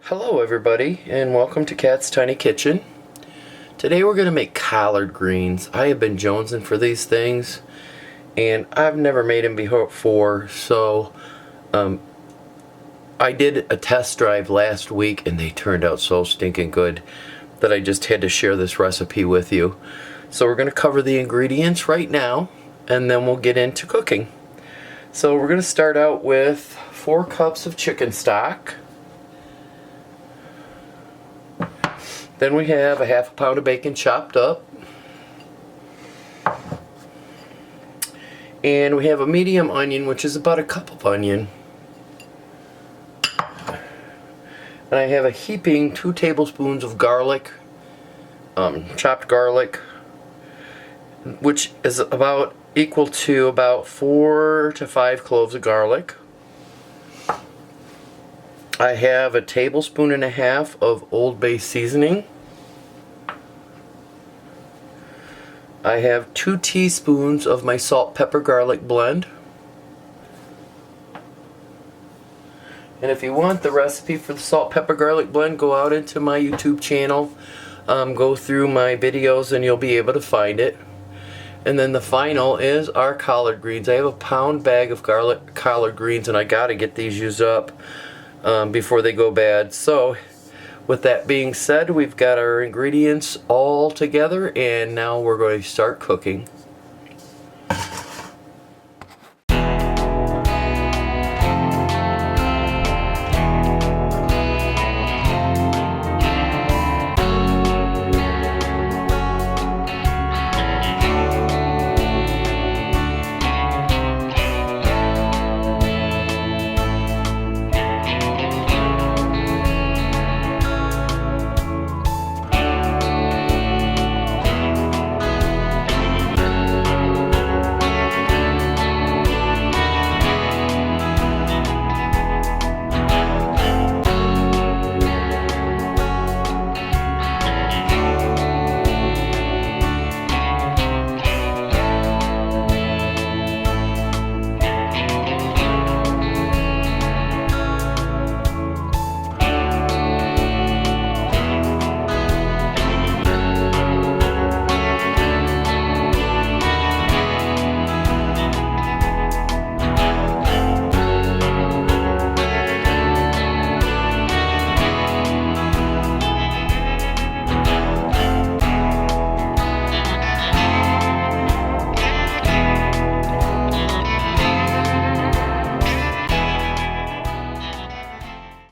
Hello everybody, and welcome to Kat's Tiny Kitchen. Today we're going to make collard greens. I have been jonesing for these things and I've never made them before, so I did a test drive last week and they turned out so stinking good that I just had to share this recipe with you. So we're going to cover the ingredients right now and then we'll get into cooking. So we're going to start out with 4 cups of chicken stock. Then we have a half a pound of bacon chopped up. And we have a medium onion, which is about a cup of onion. And I have a heaping 2 tablespoons of garlic, chopped garlic, which is about equal to about 4 to 5 cloves of garlic. I have a tablespoon and a half of Old Bay seasoning. I have 2 teaspoons of my salt, pepper, garlic blend. And if you want the recipe for the salt, pepper, garlic blend, go out into my YouTube channel, go through my videos and you'll be able to find it. And then the final is our collard greens. I have a pound bag of collard greens and I gotta get these used up before they go bad. So with that being said, we've got our ingredients all together and now we're going to start cooking.